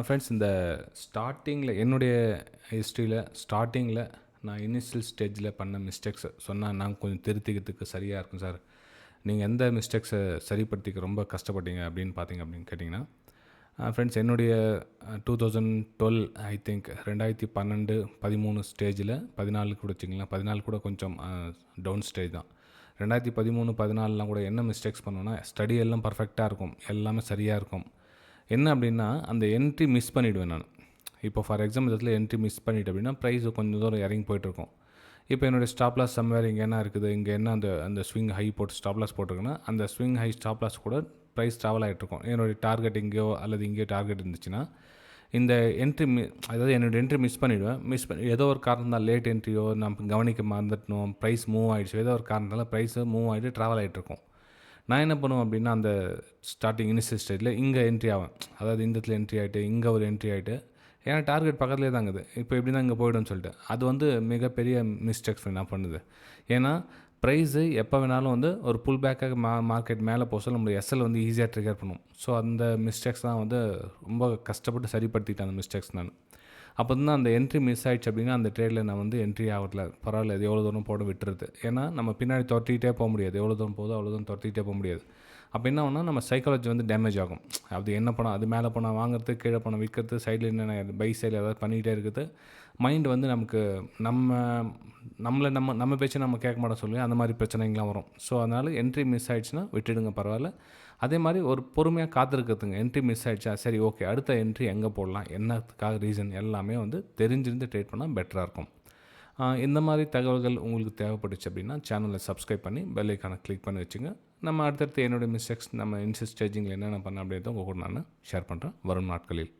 Friends, இந்த ஸ்டார்ட்டிங்கில் என்னுடைய ஹிஸ்ட்ரியில் ஸ்டார்ட்டிங்கில் நான் இனிஷியல் ஸ்டேஜில் பண்ண மிஸ்டேக்ஸை சொன்னால் நான் கொஞ்சம் திருத்திக்கிறதுக்கு சரியாக இருக்கும் சார். நீங்கள் எந்த மிஸ்டேக்ஸை சரிப்படுத்திக்க ரொம்ப கஷ்டப்பட்டீங்க அப்படின்னு கேட்டிங்கன்னா, ஃப்ரெண்ட்ஸ், என்னுடைய 2012 ஐ திங்க் 2012, 13 ஸ்டேஜில் 14 கூட வச்சுக்கலாம். 14 கூட கொஞ்சம் டவுன் ஸ்டேஜ் தான். 2013, 14 கூட என்ன மிஸ்டேக்ஸ் பண்ணுவேன்னா, ஸ்டடி எல்லாம் பர்ஃபெக்டாக இருக்கும், எல்லாமே சரியாக இருக்கும். என்ன அப்படின்னா, அந்த என்ட்ரி மிஸ் பண்ணிவிடுவேன் நான். இப்போ ஃபார் எக்ஸாம்பிள் என்ட்ரி மிஸ் பண்ணிவிட்டு அப்படின்னா ப்ரைஸ் கொஞ்சம் தூரம் இறங்கி போயிட்டுருக்கும். இப்போ என்னுடைய ஸ்டாப் லாஸ் சம்வேர் இங்கே என்ன இருக்குது, இங்கே என்ன அந்த ஸ்விங் ஹை போட்டு ஸ்டாப் லாஸ் போட்டிருக்குன்னா, அந்த ஸ்விங் ஹை ஸ்டாப் லாஸ் கூட ப்ரைஸ் ட்ராவல் ஆகிட்ருக்கும். என்னுடைய டார்கெட் இங்கேயோ அல்லது இங்கேயோ டார்கெட் இருந்துச்சுன்னா, இந்த என்ட்ரி அதாவது என்னோடய என்ட்ரி மிஸ் பண்ணிவிடுவேன். மிஸ் பண்ணி ஏதோ ஒரு காரணம் தான், லேட் என்ட்ரியோ நம்ம கவனிக்க மறந்துட்டணும், ப்ரைஸ் மூவ் ஆகிடுச்சு, ஏதோ ஒரு காரணத்தால் ப்ரைஸு மூவ் ஆகிட்டு ட்ராவல் ஆகிட்ருக்கும். நான் என்ன பண்ணுவேன் அப்படின்னா, அந்த ஸ்டார்டிங் இனிஷியல் ஸ்டேஜில் இங்கே என்ட்ரி ஆவேன். அதாவது இந்த இடத்துல என்ட்ரி ஆகிட்டு இங்கே ஒரு என்ட்ரி ஆகிட்டு, ஏன்னா டார்கெட் பக்கத்துலேயே தாங்குது, இப்போ எப்படி தான் இங்கே போய்டும்னு சொல்லிட்டு. அது மிகப்பெரிய மிஸ்டேக்ஸ் நான் பண்ணுது. ஏன்னா ப்ரைஸு எப்போ வேணாலும் ஒரு புல் பேக்காக மார்க்கெட் மேலே போக சொல்ல நம்மளுடைய எஸ்எல் ஈஸியாக ட்ரிகர் பண்ணும். ஸோ அந்த மிஸ்டேக்ஸ் தான் ரொம்ப கஷ்டப்பட்டு சரிப்படுத்திட்டேன் அந்த மிஸ்டேக்ஸ் நான். அப்போ தான் அந்த என்ட்ரி மிஸ் ஆகிடுச்சு அப்படின்னா, அந்த ட்ரேடில் நான் என்ட்ரி ஆகல, பரவாயில்ல, அது எவ்வளோ தூரம் போட விட்டுருது. ஏன்னா நம்ம பின்னாடி துரத்திக்கிட்டே போக முடியாது, எவ்வளோ தூரம் போதோ அவ்வளோ தூரம் துரத்திக்கிட்டே போக முடியாது. அப்போ என்ன ஆகும்னா, நம்ம சைக்காலஜி டேமேஜ் ஆகும். அது என்ன பண்ணால் அது மேலே போனால் வாங்குறது, கீழே போனால் விற்கிறது, சைடில் என்னென்ன பை சைடில் ஏதாவது பண்ணிக்கிட்டே இருக்குது. மைண்டு நமக்கு நம்ம பேச்சு நம்ம கேட்க மாட்டோம் சொல்லி அந்த மாதிரி பிரச்சனைங்களாம் வரும். ஸோ அதனால் என்ட்ரி மிஸ் ஆகிடுச்சுன்னா விட்டுடுங்க, பரவாயில்ல. அதே மாதிரி ஒரு பொறுமையாக காத்திருக்கிறதுங்க. என்ட்ரி மிஸ் ஆகிடுச்சா, சரி ஓகே, அடுத்த என்ட்ரி எங்கே போடலாம், என்னத்துக்காக ரீசன் எல்லாமே தெரிஞ்சிருந்து ட்ரேட் பண்ணால் பெட்டராக இருக்கும். இந்த மாதிரி தகவல்கள் உங்களுக்கு தேவைப்பட்டுச்சு அப்படின்னா சேனலை சப்ஸ்கிரைப் பண்ணி பெல் ஐக்கானை கிளிக் பண்ணி வச்சுங்க. நம்ம அடுத்தடுத்து என்னுடைய மிஸ்டேக்ஸ் நம்ம இன்ஸ்டேஜிங்கில் என்னென்ன பண்ண அப்படின்றத உங்கள் கூட நான் ஷேர் பண்ணுறேன் வரும் நாட்களில்.